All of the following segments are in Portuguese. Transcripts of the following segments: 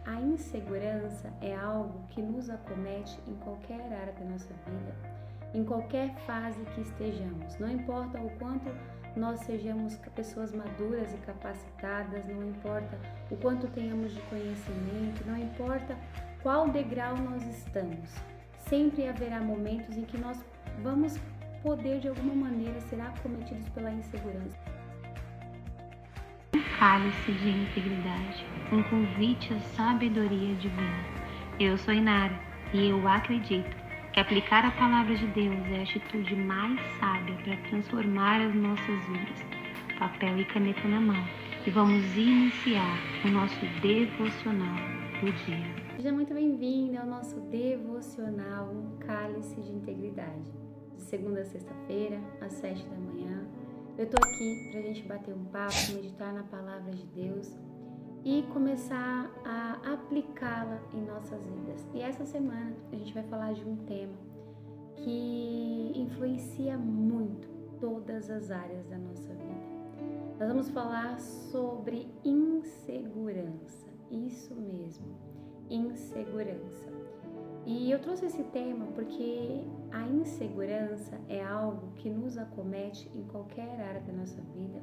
a insegurança é algo que nos acomete em qualquer área da nossa vida, em qualquer fase que estejamos. Não importa o quanto nós sejamos pessoas maduras e capacitadas, não importa o quanto tenhamos de conhecimento, não importa qual degrau nós estamos. Sempre haverá momentos em que nós vamos poder de alguma maneira ser acometidos pela insegurança. Cálice de integridade, um convite à sabedoria divina. Eu sou Inara e eu acredito que aplicar a palavra de Deus é a atitude mais sábia para transformar as nossas vidas. Papel e caneta na mão e vamos iniciar o nosso devocional do dia. Seja muito bem-vindo ao nosso devocional Cálice de Integridade. De segunda a sexta-feira, às 7 da manhã. Eu tô aqui pra gente bater um papo, meditar na palavra de Deus e começar a aplicá-la em nossas vidas. E essa semana a gente vai falar de um tema que influencia muito todas as áreas da nossa vida. Nós vamos falar sobre insegurança, isso mesmo, insegurança. E eu trouxe esse tema porque a insegurança é algo que nos acomete em qualquer área da nossa vida,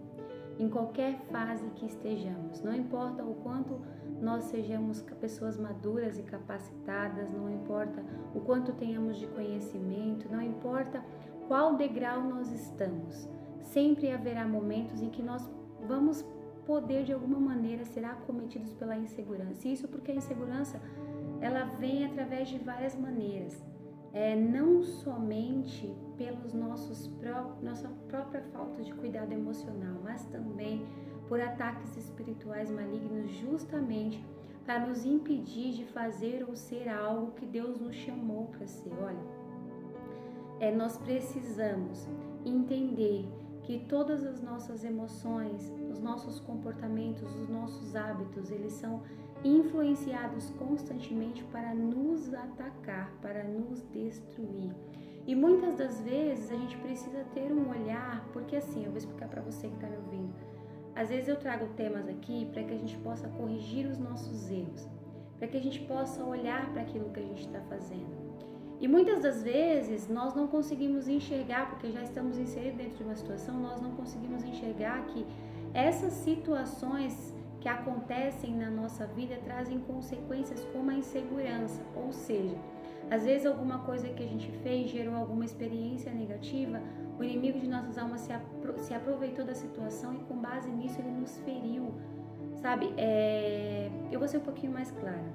em qualquer fase que estejamos. Não importa o quanto nós sejamos pessoas maduras e capacitadas, não importa o quanto tenhamos de conhecimento, não importa qual degrau nós estamos. Sempre haverá momentos em que nós vamos poder de alguma maneira ser acometidos pela insegurança. Isso porque a insegurança ela vem através de várias maneiras, não somente pelos nossa própria falta de cuidado emocional, mas também por ataques espirituais malignos, justamente para nos impedir de fazer ou ser algo que Deus nos chamou para ser. Olha, nós precisamos entender que todas as nossas emoções, os nossos comportamentos, os nossos hábitos, eles são influenciados constantemente para nos atacar, para nos destruir. E muitas das vezes a gente precisa ter um olhar, porque assim, eu vou explicar para você que está me ouvindo. Às vezes eu trago temas aqui para que a gente possa corrigir os nossos erros, para que a gente possa olhar para aquilo que a gente está fazendo. E muitas das vezes nós não conseguimos enxergar, porque já estamos inseridos dentro de uma situação, nós não conseguimos enxergar que essas situações que acontecem na nossa vida trazem consequências como a insegurança, ou seja, às vezes alguma coisa que a gente fez gerou alguma experiência negativa, o inimigo de nossas almas se aproveitou da situação e com base nisso ele nos feriu, sabe? Eu vou ser um pouquinho mais clara.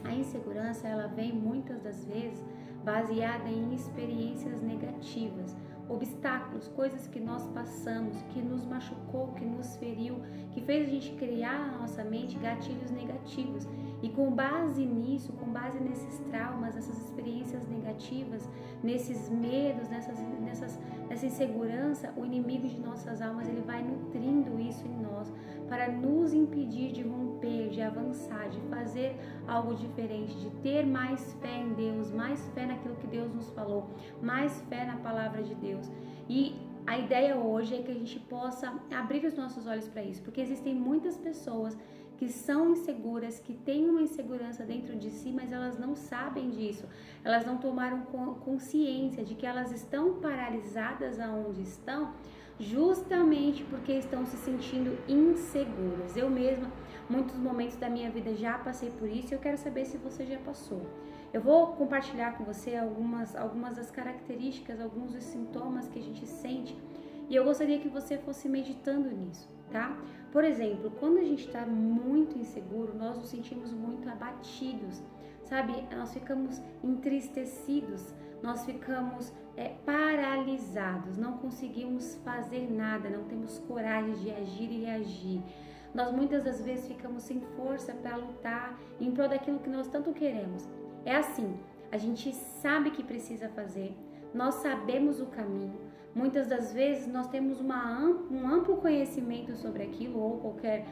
A insegurança ela vem muitas das vezes baseada em experiências negativas, obstáculos, coisas que nós passamos, que nos machucou, que nos feriu, que fez a gente criar na nossa mente gatilhos negativos. E com base nisso, com base nesses traumas, nessas experiências negativas, nesses medos, nessa insegurança, o inimigo de nossas almas ele vai nutrindo isso em nós para nos impedir de romper, de avançar, de fazer algo diferente, de ter mais fé em Deus, mais fé naquilo que Deus nos falou, mais fé na palavra de Deus. E a ideia hoje é que a gente possa abrir os nossos olhos para isso, porque existem muitas pessoas que são inseguras, que têm uma insegurança dentro de si, mas elas não sabem disso. Elas não tomaram consciência de que elas estão paralisadas aonde estão, justamente porque estão se sentindo inseguras. Eu mesma, muitos momentos da minha vida já passei por isso e eu quero saber se você já passou. Eu vou compartilhar com você algumas das características, alguns dos sintomas que a gente sente e eu gostaria que você fosse meditando nisso, tá? Por exemplo, quando a gente está muito inseguro, nós nos sentimos muito abatidos, sabe? Nós ficamos entristecidos, nós ficamos paralisados, não conseguimos fazer nada, não temos coragem de agir e reagir. Nós muitas das vezes ficamos sem força para lutar em prol daquilo que nós tanto queremos. É assim, a gente sabe que precisa fazer, nós sabemos o caminho, muitas das vezes nós temos um amplo conhecimento sobre aquilo ou qualquer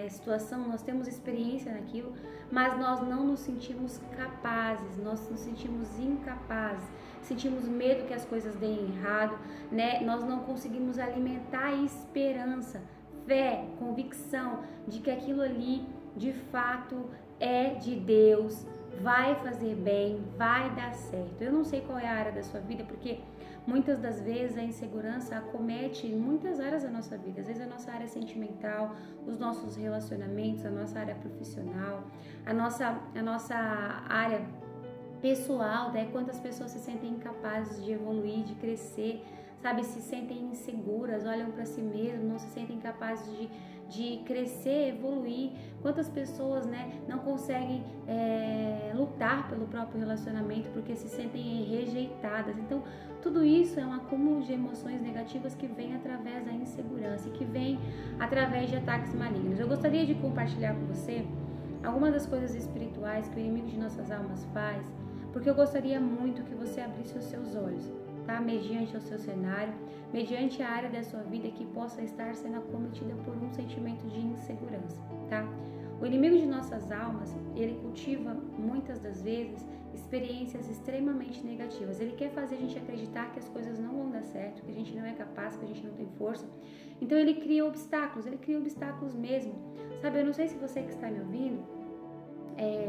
situação, nós temos experiência naquilo, mas nós não nos sentimos capazes, nós nos sentimos incapazes, sentimos medo que as coisas deem errado, né? Nós não conseguimos alimentar a esperança, fé, convicção de que aquilo ali de fato é de Deus, vai fazer bem, vai dar certo. Eu não sei qual é a área da sua vida, porque muitas das vezes a insegurança acomete muitas áreas da nossa vida. Às vezes a nossa área sentimental, os nossos relacionamentos, a nossa área profissional, a nossa área pessoal, né? Quantas pessoas se sentem incapazes de evoluir, de crescer, sabe? Se sentem inseguras, olham para si mesmas, não se sentem capazes de crescer, evoluir. Quantas pessoas, né, não conseguem lutar pelo próprio relacionamento porque se sentem rejeitadas. Então, tudo isso é um acúmulo de emoções negativas que vem através da insegurança e que vem através de ataques malignos. Eu gostaria de compartilhar com você algumas das coisas espirituais que o inimigo de nossas almas faz, porque eu gostaria muito que você abrisse os seus olhos, tá? Mediante o seu cenário, mediante a área da sua vida que possa estar sendo acometida por um sentimento de insegurança, tá? O inimigo de nossas almas, ele cultiva muitas das vezes experiências extremamente negativas. Ele quer fazer a gente acreditar que as coisas não vão dar certo, que a gente não é capaz, que a gente não tem força. Então ele cria obstáculos mesmo. Sabe, eu não sei se você que está me ouvindo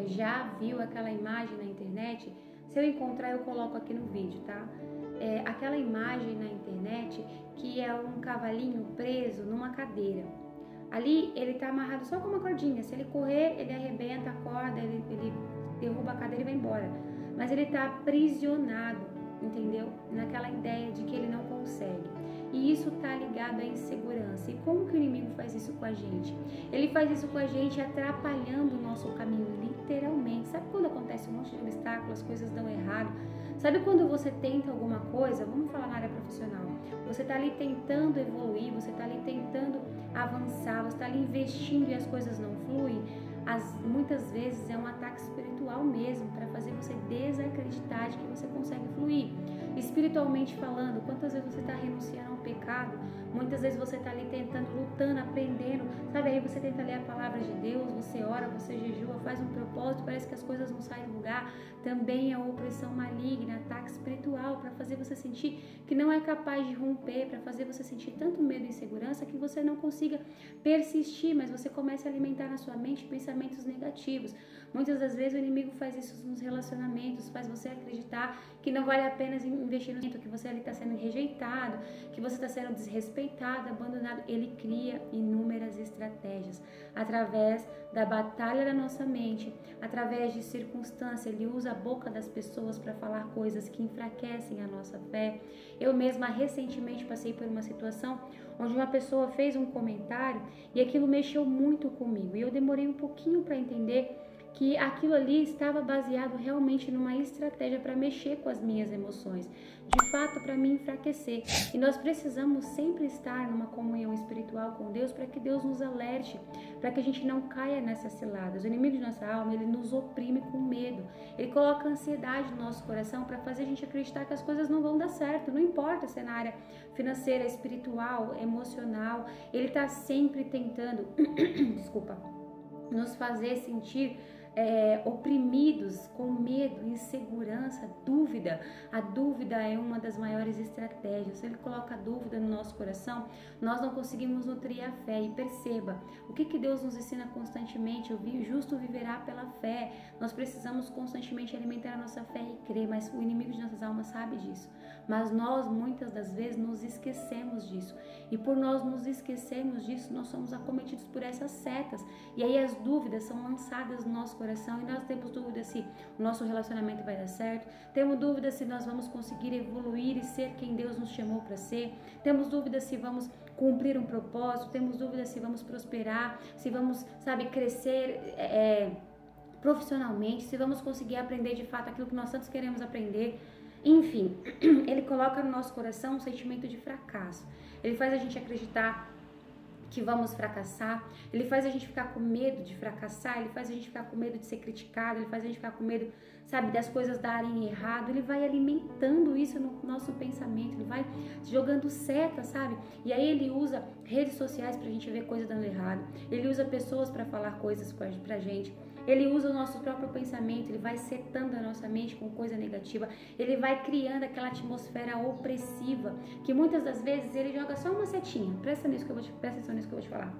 já viu aquela imagem na internet. Se eu encontrar, eu coloco aqui no vídeo, tá? Aquela imagem na internet que é um cavalinho preso numa cadeira. Ali ele tá amarrado só com uma cordinha. Se ele correr, ele arrebenta a corda, ele derruba a cadeira e vai embora. Mas ele tá aprisionado, entendeu? Naquela ideia de que ele não consegue. E isso tá ligado à insegurança. E como que o inimigo faz isso com a gente? Ele faz isso com a gente atrapalhando o nosso caminho, literalmente. Sabe quando acontece um monte de obstáculos, as coisas dão errado? Sabe quando você tenta alguma coisa? Vamos falar na área profissional. Você tá ali tentando evoluir, você tá ali tentando avançar, você tá ali investindo e as coisas não fluem. Muitas vezes é um ataque espiritual mesmo, para fazer você desacreditar de que você consegue fluir. Espiritualmente falando, quantas vezes você está renunciando ao pecado, muitas vezes você está ali tentando, lutando, aprendendo, sabe? Aí você tenta ler a palavra de Deus, você ora, você jejua, faz um propósito, parece que as coisas não saem do lugar. Também é uma opressão maligna, ataque espiritual, para fazer você sentir que não é capaz de romper, para fazer você sentir tanto medo e insegurança que você não consiga persistir, mas você começa a alimentar na sua mente pensamentos negativos. Muitas das vezes o inimigo faz isso nos relacionamentos, faz você acreditar que não vale a pena investir no que você ali está sendo rejeitado, que você está sendo desrespeitado, abandonado. Ele cria inúmeras estratégias através da batalha da nossa mente, através de circunstâncias. Ele usa a boca das pessoas para falar coisas que enfraquecem a nossa fé. Eu mesma recentemente passei por uma situação onde uma pessoa fez um comentário e aquilo mexeu muito comigo, e eu demorei um pouquinho para entender que aquilo ali estava baseado realmente numa estratégia para mexer com as minhas emoções, de fato para me enfraquecer. E nós precisamos sempre estar numa comunhão espiritual com Deus para que Deus nos alerte, para que a gente não caia nessas ciladas. O inimigo de nossa alma, ele nos oprime com medo, ele coloca ansiedade no nosso coração para fazer a gente acreditar que as coisas não vão dar certo, não importa se é na área financeira, espiritual, emocional, ele está sempre tentando, desculpa, nos fazer sentir oprimidos, com medo, insegurança, dúvida. A dúvida é uma das maiores estratégias. Se ele coloca a dúvida no nosso coração, nós não conseguimos nutrir a fé. E perceba, o que Deus nos ensina constantemente? O justo viverá pela fé. Nós precisamos constantemente alimentar a nossa fé e crer, mas o inimigo de nossas almas sabe disso. Mas nós, muitas das vezes, nos esquecemos disso. E por nós nos esquecermos disso, nós somos acometidos por essas setas. E aí as dúvidas são lançadas no nosso coração, e nós temos dúvida se o nosso relacionamento vai dar certo, temos dúvida se nós vamos conseguir evoluir e ser quem Deus nos chamou para ser, temos dúvida se vamos cumprir um propósito, temos dúvida se vamos prosperar, se vamos, crescer profissionalmente, se vamos conseguir aprender de fato aquilo que nós tantos queremos aprender. Enfim, ele coloca no nosso coração um sentimento de fracasso, ele faz a gente acreditar que vamos fracassar, ele faz a gente ficar com medo de fracassar, ele faz a gente ficar com medo de ser criticado, ele faz a gente ficar com medo, das coisas darem errado. Ele vai alimentando isso no nosso pensamento, ele vai jogando seta, e aí ele usa redes sociais pra gente ver coisa dando errado, ele usa pessoas pra falar coisas pra gente, ele usa o nosso próprio pensamento, ele vai setando a nossa mente com coisa negativa, ele vai criando aquela atmosfera opressiva, que muitas das vezes ele joga só uma setinha. Presta atenção nisso que eu vou te falar.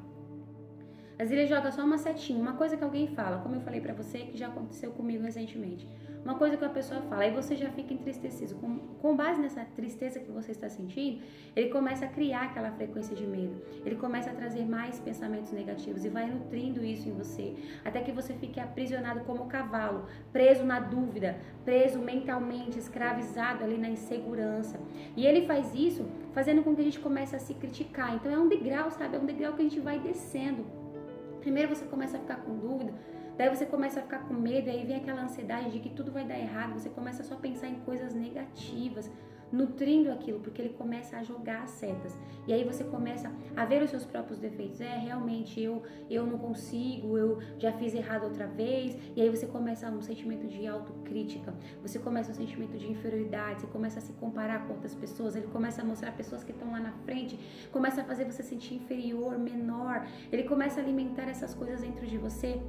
Às vezes ele joga só uma setinha, uma coisa que alguém fala, como eu falei pra você, que já aconteceu comigo recentemente. Uma coisa que a pessoa fala, aí você já fica entristecido. Com base nessa tristeza que você está sentindo, ele começa a criar aquela frequência de medo. Ele começa a trazer mais pensamentos negativos e vai nutrindo isso em você, até que você fique aprisionado como cavalo, preso na dúvida, preso mentalmente, escravizado ali na insegurança. E ele faz isso fazendo com que a gente comece a se criticar. Então é um degrau, sabe? É um degrau que a gente vai descendo. Primeiro você começa a ficar com dúvida, daí você começa a ficar com medo, e aí vem aquela ansiedade de que tudo vai dar errado, você começa só a pensar em coisas negativas, nutrindo aquilo, porque ele começa a jogar as setas. E aí você começa a ver os seus próprios defeitos. Realmente eu não consigo, eu já fiz errado outra vez. E aí você começa um sentimento de autocrítica, você começa um sentimento de inferioridade, você começa a se comparar com outras pessoas, ele começa a mostrar pessoas que estão lá na frente, começa a fazer você sentir inferior, menor, ele começa a alimentar essas coisas dentro de você.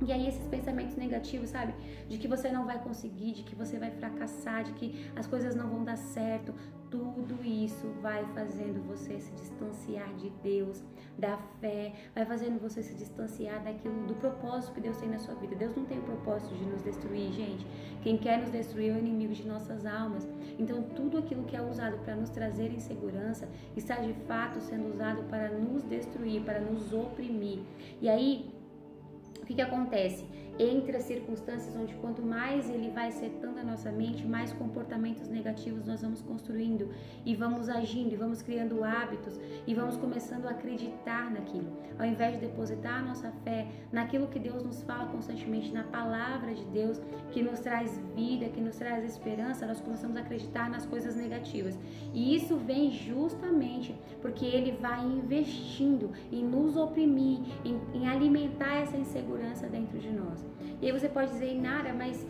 E aí esses pensamentos negativos, sabe? De que você não vai conseguir, de que você vai fracassar, de que as coisas não vão dar certo. Tudo isso vai fazendo você se distanciar de Deus, da fé, vai fazendo você se distanciar daquilo, do propósito que Deus tem na sua vida. Deus não tem o propósito de nos destruir, gente. Quem quer nos destruir é o inimigo de nossas almas. Então tudo aquilo que é usado para nos trazer insegurança está de fato sendo usado para nos destruir, para nos oprimir. E aí, o que acontece? Entre as circunstâncias onde quanto mais ele vai setando a nossa mente, mais comportamentos negativos nós vamos construindo e vamos agindo e vamos criando hábitos e vamos começando a acreditar naquilo. Ao invés de depositar a nossa fé naquilo que Deus nos fala constantemente, na palavra de Deus, que nos traz vida, que nos traz esperança, nós começamos a acreditar nas coisas negativas. E isso vem justamente porque ele vai investindo em nos oprimir, em alimentar essa insegurança dentro de nós. E aí você pode dizer, Nara, mas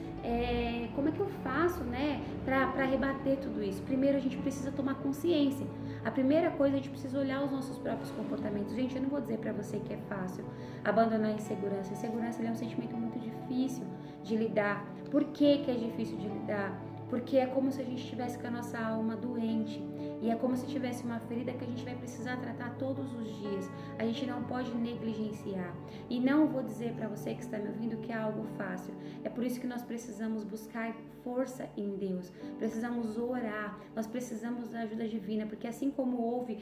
como é que eu faço, né, para rebater tudo isso? Primeiro a gente precisa tomar consciência. A primeira coisa, a gente precisa olhar os nossos próprios comportamentos. Gente, eu não vou dizer para você que é fácil abandonar a insegurança. A insegurança é um sentimento muito difícil de lidar. Por que é difícil de lidar? Porque é como se a gente estivesse com a nossa alma doente. E é como se tivesse uma ferida que a gente vai precisar tratar todos os dias. A gente não pode negligenciar. E não vou dizer para você que está me ouvindo que é algo fácil. É por isso que nós precisamos buscar força em Deus. Precisamos orar. Nós precisamos da ajuda divina. Porque assim como houve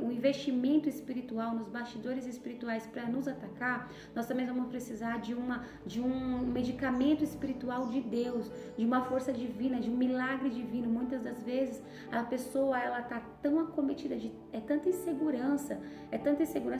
o investimento espiritual nos bastidores espirituais para nos atacar, nós também vamos precisar de um medicamento espiritual de Deus, de uma força divina, de um milagre divino. Muitas das vezes a pessoa, ela tá tão acometida de tanta insegurança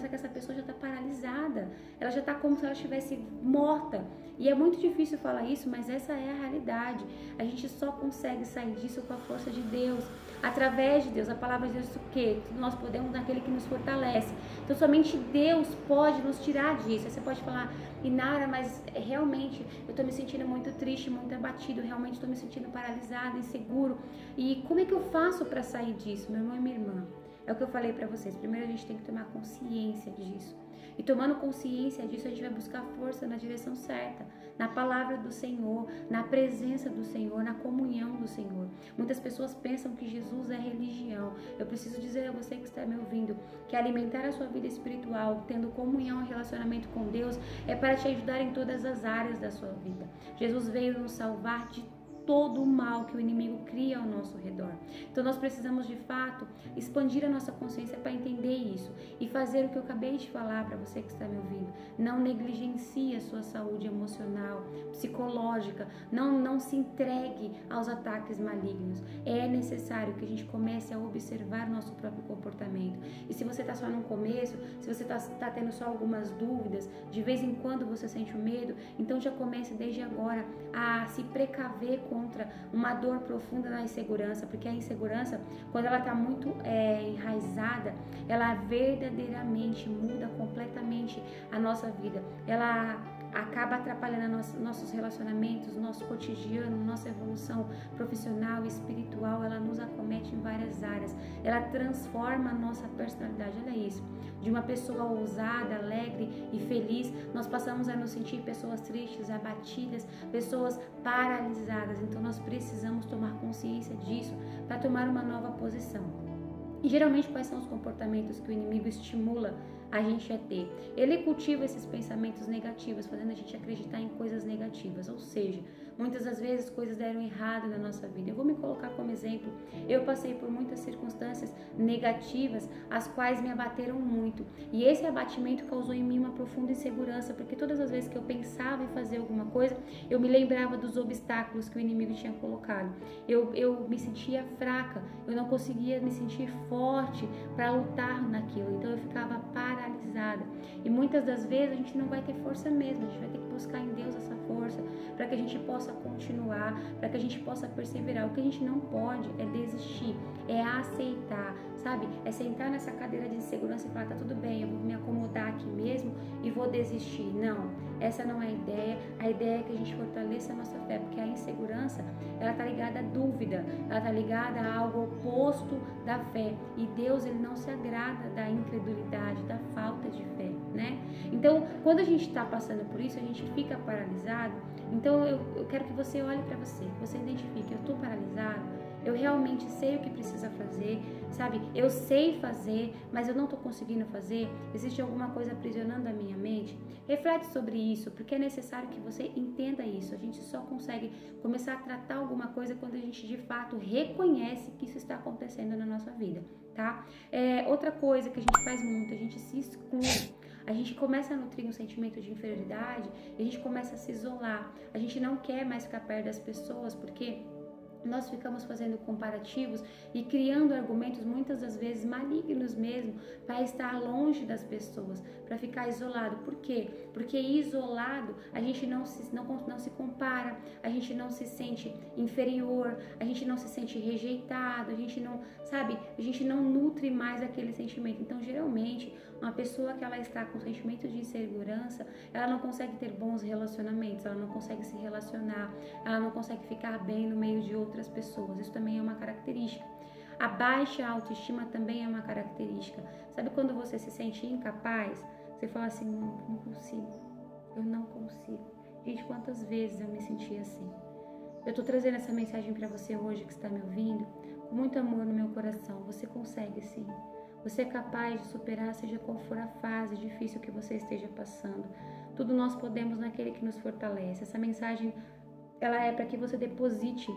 que essa pessoa já tá paralisada, ela já tá como se ela estivesse morta. E é muito difícil falar isso, mas essa é a realidade. A gente só consegue sair disso com a força de Deus, através de Deus. A palavra de Deus diz o quê? Nós podemos naquele que nos fortalece. Então somente Deus pode nos tirar disso. Aí você pode falar, Inara, mas realmente eu tô me sentindo muito triste, muito abatido, realmente estou me sentindo paralisado, inseguro. E como é que eu faço para sair disso, meu irmão e minha irmã? É o que eu falei para vocês. Primeiro a gente tem que tomar consciência disso. E tomando consciência disso, a gente vai buscar força na direção certa, na palavra do Senhor, na presença do Senhor, na comunhão do Senhor. Muitas pessoas pensam que Jesus é religião. Eu preciso dizer a você que está me ouvindo que alimentar a sua vida espiritual, tendo comunhão e relacionamento com Deus, é para te ajudar em todas as áreas da sua vida. Jesus veio nos salvar de todo o mal que o inimigo cria ao nosso redor. Então nós precisamos de fato expandir a nossa consciência para entender isso e fazer o que eu acabei de falar para você que está me ouvindo. Não negligencie a sua saúde emocional, psicológica, não se entregue aos ataques malignos. É necessário que a gente comece a observar nosso próprio comportamento. E se você está só no começo, se você está tendo só algumas dúvidas, de vez em quando você sente o medo, então já comece desde agora a se precaver contra uma dor profunda na insegurança, porque a insegurança, quando ela está muito enraizada, ela verdadeiramente muda completamente a nossa vida. Ela acaba atrapalhando nossos relacionamentos, nosso cotidiano, nossa evolução profissional e espiritual. Ela nos acomete em várias áreas. Ela transforma a nossa personalidade. Olha isso. De uma pessoa ousada, alegre e feliz, nós passamos a nos sentir pessoas tristes, abatidas, pessoas paralisadas. Então nós precisamos tomar consciência disso para tomar uma nova posição. E geralmente quais são os comportamentos que o inimigo estimula a gente é ter. Ele cultiva esses pensamentos negativos, fazendo a gente acreditar em coisas negativas, ou seja, muitas das vezes coisas deram errado na nossa vida. Eu vou me colocar como exemplo. Eu passei por muitas circunstâncias negativas, as quais me abateram muito. E esse abatimento causou em mim uma profunda insegurança, porque todas as vezes que eu pensava em fazer alguma coisa, eu me lembrava dos obstáculos que o inimigo tinha colocado. Eu me sentia fraca, eu não conseguia me sentir forte para lutar naquilo. Então eu ficava paralisada. E muitas das vezes a gente não vai ter força mesmo, a gente vai ter que buscar em Deus essa força para que a gente possa continuar, para que a gente possa perseverar. O que a gente não pode é desistir, é aceitar, sabe? É sentar nessa cadeira de insegurança e falar, tá tudo bem, eu vou me acomodar aqui mesmo e vou desistir. Não, essa não é a ideia. A ideia é que a gente fortaleça a nossa fé, porque a insegurança, ela tá ligada à dúvida, ela tá ligada a algo oposto da fé. E Deus, ele não se agrada da incredulidade, da falta de fé, né? Então, quando a gente tá passando por isso, a gente fica paralisado. Então, eu quero que você olhe para você, que você identifique, eu tô paralisado, eu realmente sei o que precisa fazer, sabe? Eu sei fazer, mas eu não estou conseguindo fazer. Existe alguma coisa aprisionando a minha mente? Reflete sobre isso, porque é necessário que você entenda isso. A gente só consegue começar a tratar alguma coisa quando a gente de fato reconhece que isso está acontecendo na nossa vida, tá? Outra coisa que a gente faz muito, a gente se exclui. A gente começa a nutrir um sentimento de inferioridade e a gente começa a se isolar. A gente não quer mais ficar perto das pessoas porque nós ficamos fazendo comparativos e criando argumentos muitas das vezes malignos mesmo para estar longe das pessoas, para ficar isolado. Por quê? Porque isolado a gente não se compara, a gente não se sente inferior, a gente não se sente rejeitado, a gente não, sabe, a gente não nutre mais aquele sentimento. Então, geralmente, uma pessoa que ela está com sentimento de insegurança, ela não consegue ter bons relacionamentos, ela não consegue se relacionar, ela não consegue ficar bem no meio de outras pessoas. Isso também é uma característica. A baixa autoestima também é uma característica. Sabe quando você se sente incapaz? Você fala assim, não consigo, eu não consigo. Gente, quantas vezes eu me senti assim? Eu tô trazendo essa mensagem para você hoje que está me ouvindo, com muito amor no meu coração. Você consegue sim. Você é capaz de superar, seja qual for a fase difícil que você esteja passando. Tudo nós podemos naquele que nos fortalece. Essa mensagem, ela é para que você deposite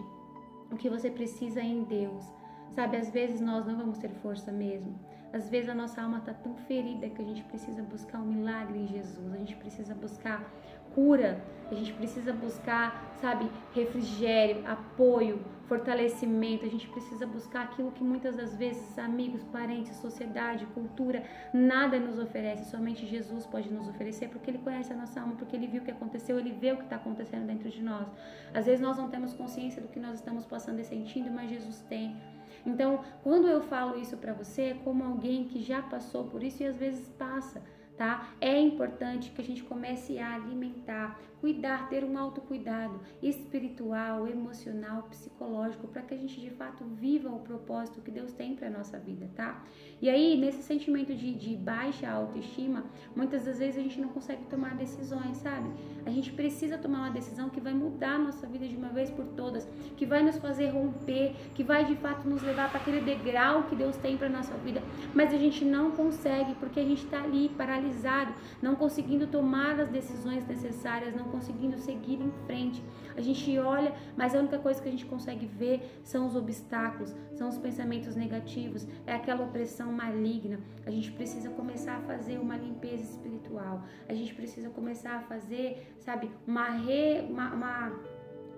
o que você precisa em Deus. Sabe, às vezes nós não vamos ter força mesmo. Às vezes a nossa alma está tão ferida que a gente precisa buscar um milagre em Jesus. A gente precisa buscar cura. A gente precisa buscar, sabe, refrigério, apoio, fortalecimento. A gente precisa buscar aquilo que muitas das vezes amigos, parentes, sociedade, cultura, nada nos oferece. Somente Jesus pode nos oferecer, porque Ele conhece a nossa alma, porque Ele viu o que aconteceu, Ele vê o que está acontecendo dentro de nós. Às vezes nós não temos consciência do que nós estamos passando e sentindo, mas Jesus tem. Então, quando eu falo isso para você, é como alguém que já passou por isso e às vezes passa, tá? É importante que a gente comece a alimentar, cuidar, ter um autocuidado espiritual, emocional, psicológico, para que a gente de fato viva o propósito que Deus tem para a nossa vida, tá? E aí, nesse sentimento de baixa autoestima, muitas das vezes a gente não consegue tomar decisões, sabe? A gente precisa tomar uma decisão que vai mudar a nossa vida de uma vez por todas, que vai nos fazer romper, que vai de fato nos levar para aquele degrau que Deus tem para a nossa vida, mas a gente não consegue porque a gente está ali paralisado, não conseguindo tomar as decisões necessárias, não conseguindo seguir em frente. A gente olha, mas a única coisa que a gente consegue ver são os obstáculos, são os pensamentos negativos, é aquela opressão maligna. A gente precisa começar a fazer uma limpeza espiritual. A gente precisa começar a fazer, sabe, uma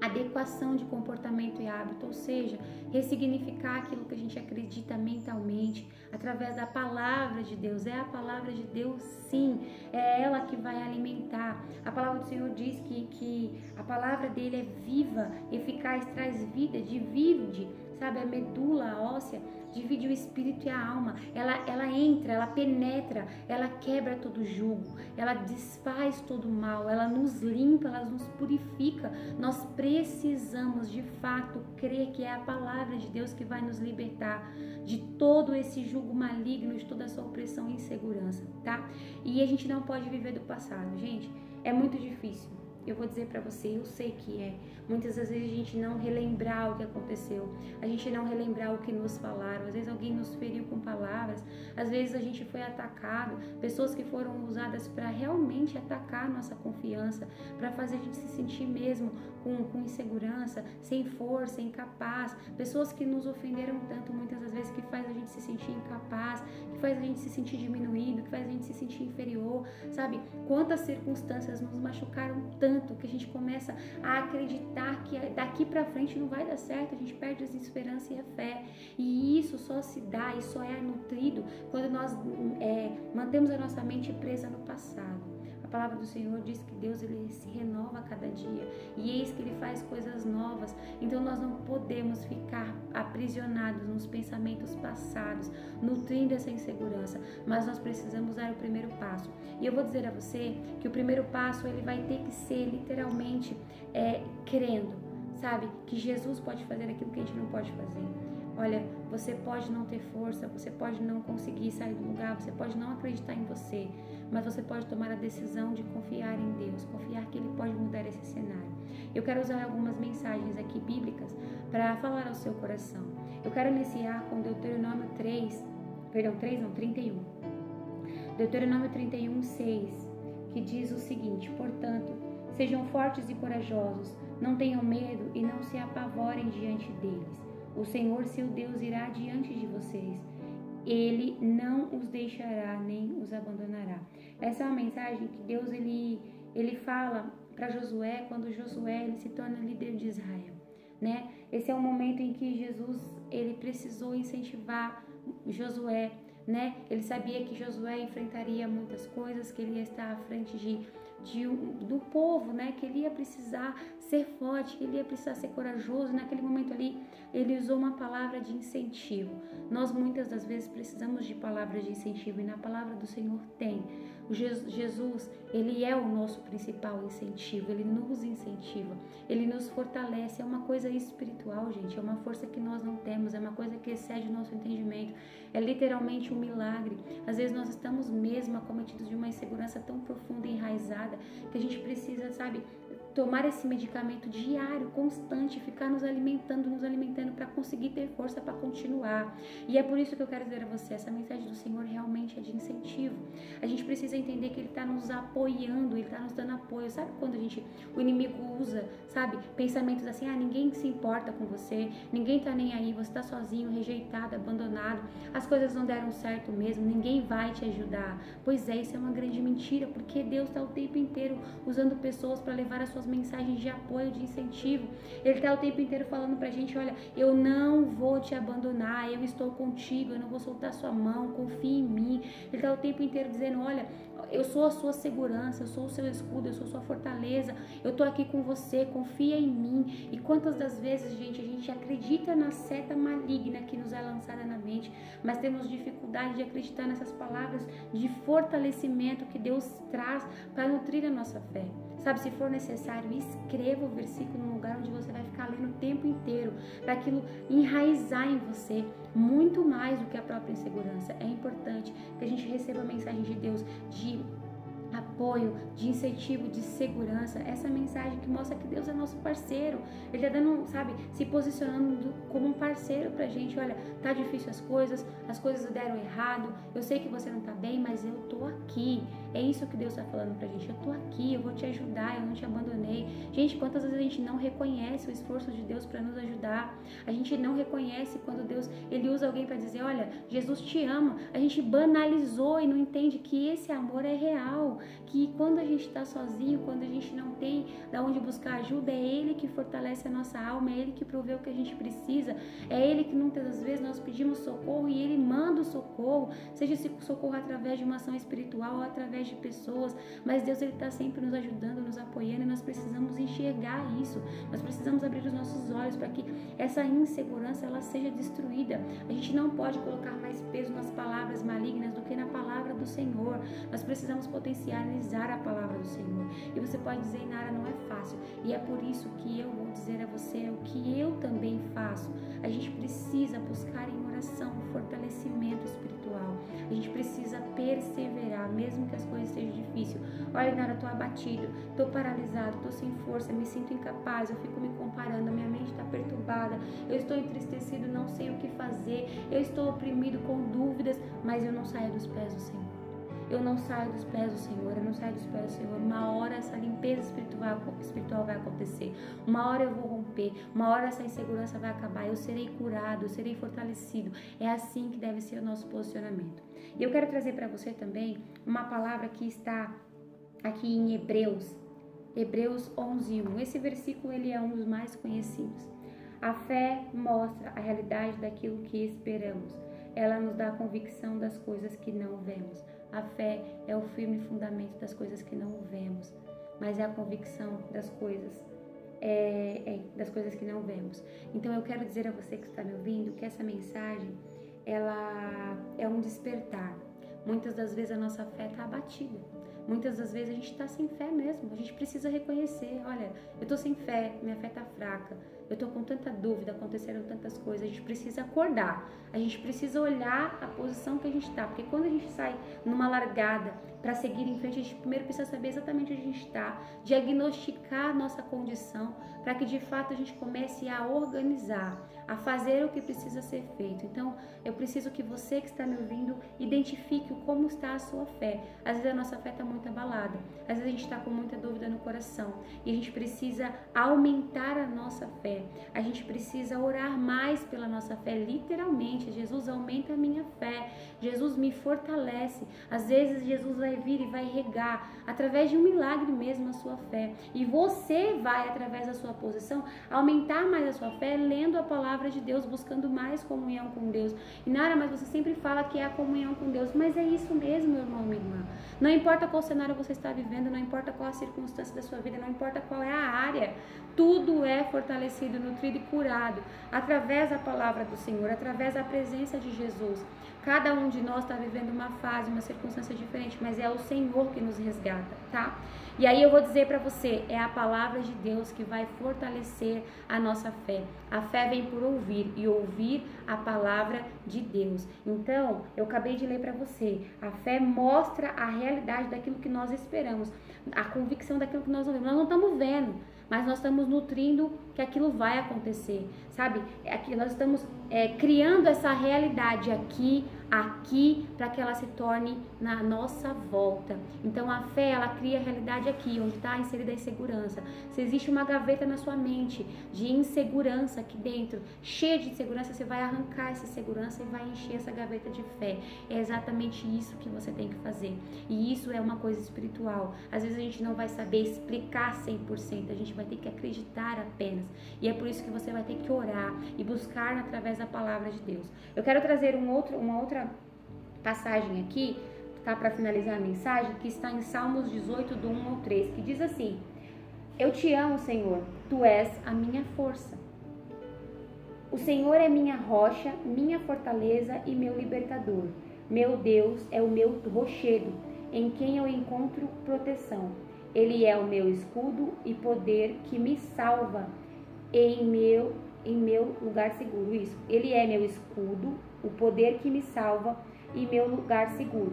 adequação de comportamento e hábito, ou seja, ressignificar aquilo que a gente acredita mentalmente através da palavra de Deus. É a palavra de Deus, sim, é ela que vai alimentar. A palavra do Senhor diz que a palavra dele é viva, eficaz, traz vida, divide, sabe, a medula óssea, divide o espírito e a alma. Ela entra, ela penetra, ela quebra todo jugo, ela desfaz todo mal, ela nos limpa, ela nos purifica. Nós precisamos de fato crer que é a palavra de Deus que vai nos libertar de todo esse jugo maligno, de toda essa opressão e insegurança, tá? E a gente não pode viver do passado, gente. É muito difícil. eu vou dizer para você, eu sei que é. Muitas das vezes a gente não relembrar o que aconteceu, a gente não relembrar o que nos falaram, às vezes alguém nos feriu com palavras, às vezes a gente foi atacado, pessoas que foram usadas para realmente atacar a nossa confiança, para fazer a gente se sentir mesmo com insegurança, sem força, incapaz, pessoas que nos ofenderam tanto muitas das vezes, que faz a gente se sentir incapaz, que faz a gente se sentir diminuído, que faz a gente se sentir inferior, sabe? Quantas circunstâncias nos machucaram tanto que a gente começa a acreditar que daqui pra frente não vai dar certo, a gente perde a esperança e a fé, e isso só se dá e só é nutrido quando nós mantemos a nossa mente presa no passado. A palavra do Senhor diz que Deus ele se renova a cada dia e eis que Ele faz coisas novas. Então nós não podemos ficar aprisionados nos pensamentos passados, nutrindo essa insegurança, mas nós precisamos dar o primeiro passo. E eu vou dizer a você que o primeiro passo ele vai ter que ser literalmente crendo, sabe? Que Jesus pode fazer aquilo que a gente não pode fazer. Olha, você pode não ter força, você pode não conseguir sair do lugar, você pode não acreditar em você, mas você pode tomar a decisão de confiar em Deus, confiar que Ele pode mudar esse cenário. Eu quero usar algumas mensagens aqui bíblicas para falar ao seu coração. Eu quero iniciar com Deuteronômio 31. Deuteronômio 31, 6, que diz o seguinte: portanto, sejam fortes e corajosos, não tenham medo e não se apavorem diante deles. O Senhor, seu Deus, irá diante de vocês. Ele não os deixará nem os abandonará. Essa é uma mensagem que Deus ele fala para Josué quando Josué ele se torna líder de Israel, né? Esse é um momento em que Jesus ele precisou incentivar Josué, né? Ele sabia que Josué enfrentaria muitas coisas, que ele ia estar à frente do povo, né? Que ele ia precisar ser forte, que ele ia precisar ser corajoso. Naquele momento ali, ele usou uma palavra de incentivo. Nós muitas das vezes precisamos de palavras de incentivo e na palavra do Senhor tem. Jesus, ele é o nosso principal incentivo, ele nos incentiva, ele nos fortalece. É uma coisa espiritual, gente, é uma força que nós não temos, é uma coisa que excede o nosso entendimento, é literalmente um milagre. Às vezes nós estamos mesmo acometidos de uma insegurança tão profunda e enraizada que a gente precisa, sabe, tomar esse medicamento diário, constante, ficar nos alimentando para conseguir ter força para continuar. E é por isso que eu quero dizer a você, essa mensagem do Senhor realmente é de incentivo. A gente precisa entender que Ele está nos apoiando, Ele está nos dando apoio. Sabe quando o inimigo usa, sabe, pensamentos assim, ninguém se importa com você, ninguém tá nem aí, você tá sozinho, rejeitado, abandonado, as coisas não deram certo mesmo, ninguém vai te ajudar. Pois é, isso é uma grande mentira, porque Deus está o tempo inteiro usando pessoas para levar as suas mensagens de apoio, de incentivo. Ele está o tempo inteiro falando pra gente: olha, eu não vou te abandonar, eu estou contigo, eu não vou soltar sua mão, confie em mim. Ele está o tempo inteiro dizendo: olha, eu sou a sua segurança, eu sou o seu escudo, eu sou a sua fortaleza, eu tô aqui com você, confia em mim. E quantas das vezes, gente, a gente acredita na seta maligna que nos é lançada na mente, mas temos dificuldade de acreditar nessas palavras de fortalecimento que Deus traz para nutrir a nossa fé. Sabe, se for necessário, escreva o versículo num lugar onde você vai ficar lendo o tempo inteiro, para aquilo enraizar em você muito mais do que a própria insegurança. É importante que a gente receba a mensagem de Deus de apoio, de incentivo, de segurança, essa mensagem que mostra que Deus é nosso parceiro. Ele está dando, sabe, se posicionando como um parceiro pra gente. Olha, tá difícil as coisas deram errado, eu sei que você não tá bem, mas eu tô aqui. É isso que Deus está falando pra gente: eu tô aqui, eu vou te ajudar, eu não te abandonei. Gente, quantas vezes a gente não reconhece o esforço de Deus para nos ajudar? A gente não reconhece quando Deus, ele usa alguém para dizer: olha, Jesus te ama. A gente banalizou e não entende que esse amor é real, que quando a gente está sozinho, quando a gente não tem de onde buscar ajuda, é Ele que fortalece a nossa alma, é Ele que provê o que a gente precisa, é Ele que muitas das vezes nós pedimos socorro e Ele manda o socorro, seja esse socorro através de uma ação espiritual ou através de pessoas, mas Deus ele está sempre nos ajudando, nos apoiando, e nós precisamos enxergar isso, nós precisamos abrir os nossos olhos para que essa insegurança ela seja destruída. A gente não pode colocar mais peso nas palavras malignas do que na palavra do Senhor. Nós precisamos potencializar a palavra do Senhor. E você você pode dizer, Nara, não é fácil. E é por isso que eu vou dizer a você o que eu também faço. A gente precisa buscar em oração fortalecimento espiritual. A gente precisa perseverar, mesmo que as coisas estejam difíceis. Olha, Nara, eu tô abatido, tô paralisado, tô sem força, me sinto incapaz, eu fico me comparando, a minha mente está perturbada, eu estou entristecido, não sei o que fazer, eu estou oprimido com dúvidas, mas eu não saio dos pés do Senhor. Eu não saio dos pés do Senhor, eu não saio dos pés do Senhor. Uma hora essa limpeza espiritual vai acontecer. Uma hora eu vou romper, uma hora essa insegurança vai acabar. Eu serei curado, eu serei fortalecido. É assim que deve ser o nosso posicionamento. E eu quero trazer para você também uma palavra que está aqui em Hebreus 11:1. Esse versículo ele é um dos mais conhecidos. A fé mostra a realidade daquilo que esperamos. Ela nos dá a convicção das coisas que não vemos. A fé é o firme fundamento das coisas que não vemos, mas é a convicção das coisas, das coisas que não vemos. Então eu quero dizer a você que está me ouvindo que essa mensagem, ela é um despertar. Muitas das vezes a nossa fé está abatida. Muitas das vezes a gente está sem fé mesmo. A gente precisa reconhecer, olha, eu estou sem fé, minha fé está fraca. Eu estou com tanta dúvida, aconteceram tantas coisas. A gente precisa acordar. A gente precisa olhar a posição que a gente está. Porque quando a gente sai numa largada para seguir em frente, a gente primeiro precisa saber exatamente onde a gente está, diagnosticar a nossa condição, para que de fato a gente comece a organizar, a fazer o que precisa ser feito. Então, eu preciso que você que está me ouvindo identifique como está a sua fé. Às vezes a nossa fé está muito abalada, às vezes a gente está com muita dúvida no coração e a gente precisa aumentar a nossa fé. A gente precisa orar mais pela nossa fé, literalmente. Jesus, aumenta a minha fé, Jesus me fortalece. Às vezes Jesus vai vir e vai regar através de um milagre mesmo a sua fé, e você vai, através da sua posição, aumentar mais a sua fé lendo a palavra de Deus, buscando mais comunhão com Deus. E Nara, mas você sempre fala que é a comunhão com Deus, mas é isso mesmo, meu irmão, minha irmã. Não importa qual cenário você está vivendo, não importa qual a circunstância da sua vida, não importa qual é a área, tudo é fortalecido, nutrido e curado através da palavra do Senhor, através da presença de Jesus. Cada um de nós está vivendo uma fase, uma circunstância diferente, mas é o Senhor que nos resgata, tá? E aí eu vou dizer para você, é a palavra de Deus que vai fortalecer a nossa fé. A fé vem por ouvir e ouvir a palavra de Deus. Então, eu acabei de ler para você, a fé mostra a realidade daquilo que nós esperamos, a convicção daquilo que nós não vemos. Nós não estamos vendo, mas nós estamos nutrindo que aquilo vai acontecer, sabe? Aqui nós estamos criando essa realidade aqui, para que ela se torne na nossa volta. Então a fé, ela cria a realidade aqui, onde está inserida a insegurança. Se existe uma gaveta na sua mente de insegurança aqui dentro, cheia de insegurança, você vai arrancar essa segurança e vai encher essa gaveta de fé. É exatamente isso que você tem que fazer. E isso é uma coisa espiritual. Às vezes a gente não vai saber explicar 100%, a gente vai ter que acreditar apenas. E é por isso que você vai ter que orar e buscar através da palavra de Deus. Eu quero trazer uma outra passagem aqui, tá, para finalizar a mensagem, que está em Salmos 18, do 1 ao 3, que diz assim: Eu te amo, Senhor, tu és a minha força. O Senhor é minha rocha, minha fortaleza e meu libertador. Meu Deus é o meu rochedo, em quem eu encontro proteção. Ele é o meu escudo e poder que me salva em meu lugar seguro. Isso. Ele é meu escudo, o poder que me salva e meu lugar seguro.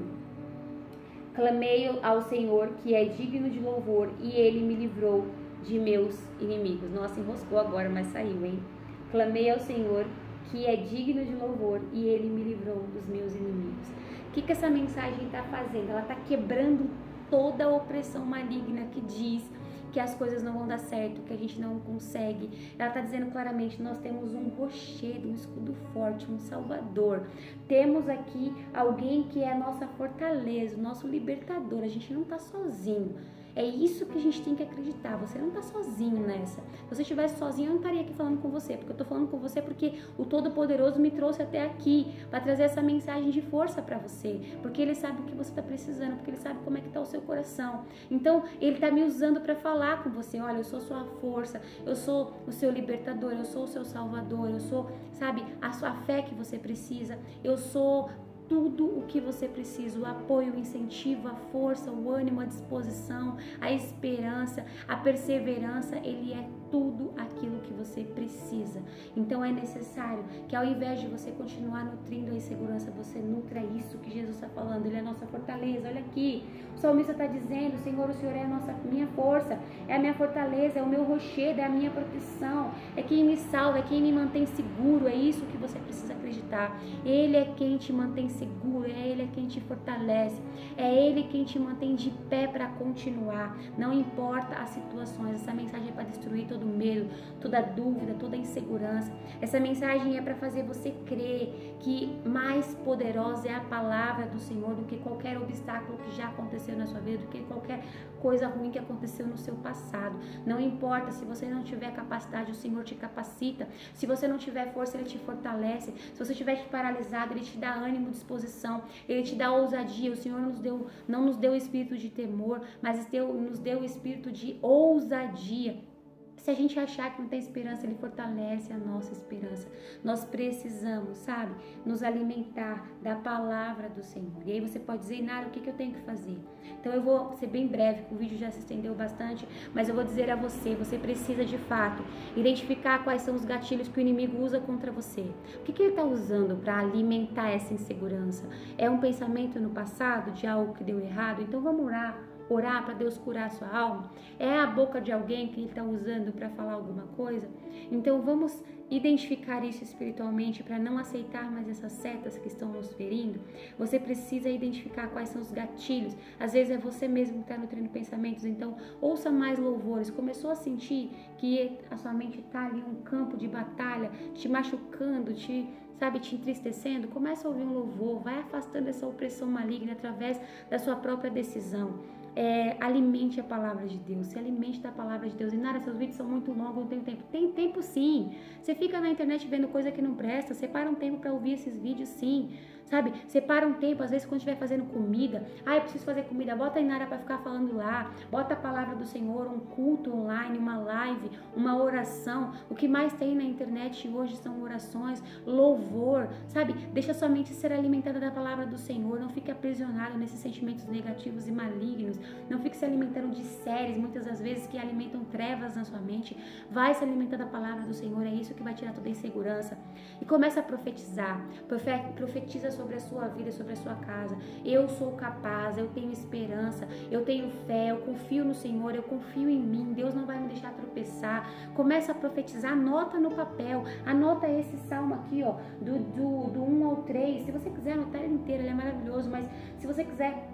Clamei ao Senhor, que é digno de louvor, e Ele me livrou de meus inimigos. Nossa, enroscou agora, mas saiu, hein? Clamei ao Senhor, que é digno de louvor, e Ele me livrou dos meus inimigos. O que essa mensagem está fazendo? Ela está quebrando toda a opressão maligna que diz que as coisas não vão dar certo, que a gente não consegue. Ela está dizendo claramente, nós temos um rochedo, um escudo forte, um salvador. Temos aqui alguém que é a nossa fortaleza, o nosso libertador. A gente não está sozinho. É isso que a gente tem que acreditar. Você não está sozinho nessa. Se você estivesse sozinho, eu não estaria aqui falando com você. Porque eu estou falando com você porque o Todo-Poderoso me trouxe até aqui para trazer essa mensagem de força para você. Porque Ele sabe o que você está precisando. Porque Ele sabe como é que está o seu coração. Então, Ele está me usando para falar com você. Olha, eu sou sua força. Eu sou o seu libertador. Eu sou o seu salvador. Eu sou, sabe, a sua fé que você precisa. Eu sou tudo o que você precisa, o apoio, o incentivo, a força, o ânimo, a disposição, a esperança, a perseverança, Ele é tudo aquilo que você precisa. Então é necessário que ao invés de você continuar nutrindo a insegurança, você nutra isso que Jesus está falando. Ele é a nossa fortaleza. Olha aqui, o salmista está dizendo: Senhor, o Senhor é a minha força, é a minha fortaleza, é o meu rochedo, é a minha proteção, é quem me salva, é quem me mantém seguro. É isso que você precisa acreditar. Ele é quem te mantém seguro, Ele é quem te fortalece, é Ele quem te mantém de pé para continuar. Não importa as situações. Essa mensagem é para destruir todo medo, toda dúvida, toda insegurança. Essa mensagem é para fazer você crer que mais poderosa é a palavra do Senhor do que qualquer obstáculo que já aconteceu na sua vida, do que qualquer coisa ruim que aconteceu no seu passado. Não importa, se você não tiver capacidade, o Senhor te capacita. Se você não tiver força, Ele te fortalece. Se você estiver paralisado, Ele te dá ânimo, disposição, Ele te dá ousadia. O Senhor não nos deu espírito de temor, mas nos deu espírito de ousadia. Se a gente achar que não tem esperança, Ele fortalece a nossa esperança. Nós precisamos, sabe, nos alimentar da palavra do Senhor. E aí você pode dizer: Nara, o que eu tenho que fazer? Então eu vou ser bem breve, porque o vídeo já se estendeu bastante, mas eu vou dizer a você: você precisa de fato identificar quais são os gatilhos que o inimigo usa contra você. O que ele está usando para alimentar essa insegurança? É um pensamento no passado de algo que deu errado? Então vamos orar para Deus curar a sua alma? É a boca de alguém que Ele está usando para falar alguma coisa? Então vamos identificar isso espiritualmente para não aceitar mais essas setas que estão nos ferindo. Você precisa identificar quais são os gatilhos. Às vezes é você mesmo que está nutrindo pensamentos. Então ouça mais louvores. Começou a sentir que a sua mente está ali um campo de batalha, te machucando, te entristecendo? Começa a ouvir um louvor, vai afastando essa opressão maligna através da sua própria decisão. Alimente a palavra de Deus, se alimente da palavra de Deus. E Nara, seus vídeos são muito longos, não tenho tempo. Tem tempo sim. Você fica na internet vendo coisa que não presta, separa um tempo para ouvir esses vídeos sim. Sabe, separa um tempo, às vezes quando estiver fazendo comida, eu preciso fazer comida, bota a Inara para ficar falando lá, bota a palavra do Senhor, um culto online, uma live, uma oração. O que mais tem na internet hoje são orações, louvor, sabe? Deixa sua mente ser alimentada da palavra do Senhor, não fique aprisionado nesses sentimentos negativos e malignos, não fique se alimentando de séries, muitas das vezes que alimentam trevas na sua mente. Vai se alimentar da palavra do Senhor, é isso que vai tirar toda a insegurança. E começa a profetizar, profetiza sobre a sua vida, sobre a sua casa. Eu sou capaz, eu tenho esperança, eu tenho fé, eu confio no Senhor, eu confio em mim, Deus não vai me deixar tropeçar. Começa a profetizar, anota no papel, anota esse salmo aqui, ó, do 1 ao 3. Se você quiser anotar ele inteiro, ele é maravilhoso, mas se você quiser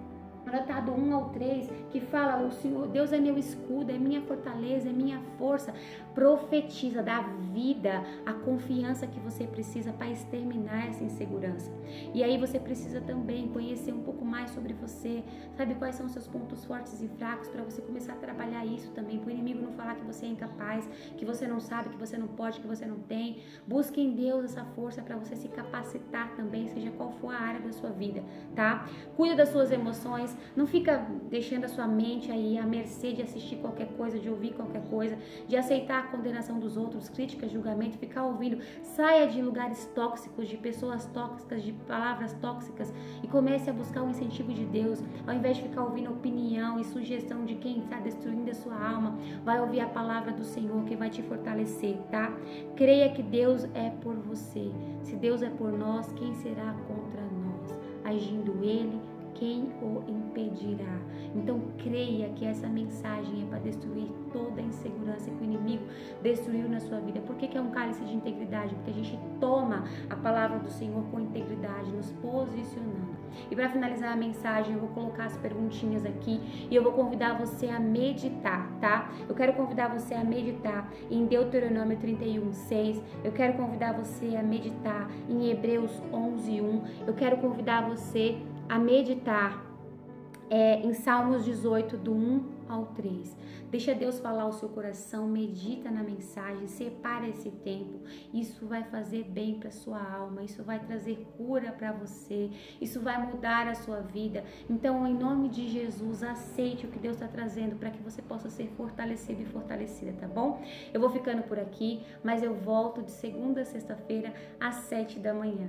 anotar do 1 ao 3, que fala: o Senhor, Deus é meu escudo, é minha fortaleza, é minha força. Profetiza, dá vida, a confiança que você precisa para exterminar essa insegurança. E aí você precisa também conhecer um pouco mais sobre você, sabe quais são os seus pontos fortes e fracos, para você começar a trabalhar isso também, para o inimigo não falar que você é incapaz, que você não sabe, que você não pode, que você não tem. Busque em Deus essa força para você se capacitar também, seja qual for a área da sua vida, tá? Cuida das suas emoções, não fica deixando a sua mente aí à mercê de assistir qualquer coisa, de ouvir qualquer coisa, de aceitar a condenação dos outros, críticas, julgamento, ficar ouvindo. Saia de lugares tóxicos, de pessoas tóxicas, de palavras tóxicas e comece a buscar o incentivo de Deus. Ao invés de ficar ouvindo opinião e sugestão de quem está destruindo a sua alma, vai ouvir a palavra do Senhor que vai te fortalecer, tá? Creia que Deus é por você. Se Deus é por nós, quem será contra nós? Agindo Ele, quem o impedirá? Então creia que essa mensagem é para destruir toda a insegurança que o inimigo destruiu na sua vida. Por que é um cálice de integridade? Porque a gente toma a palavra do Senhor com integridade, nos posicionando. E para finalizar a mensagem, eu vou colocar as perguntinhas aqui e eu vou convidar você a meditar, tá? Eu quero convidar você a meditar em Deuteronômio 31:6. Eu quero convidar você a meditar em Hebreus 11:1. Eu quero convidar você a meditar em Salmos 18, do 1 ao 3. Deixa Deus falar ao seu coração, medita na mensagem, separa esse tempo. Isso vai fazer bem para sua alma, isso vai trazer cura para você, isso vai mudar a sua vida. Então, em nome de Jesus, aceite o que Deus está trazendo para que você possa ser fortalecido e fortalecida, tá bom? Eu vou ficando por aqui, mas eu volto de segunda a sexta-feira às 7 da manhã.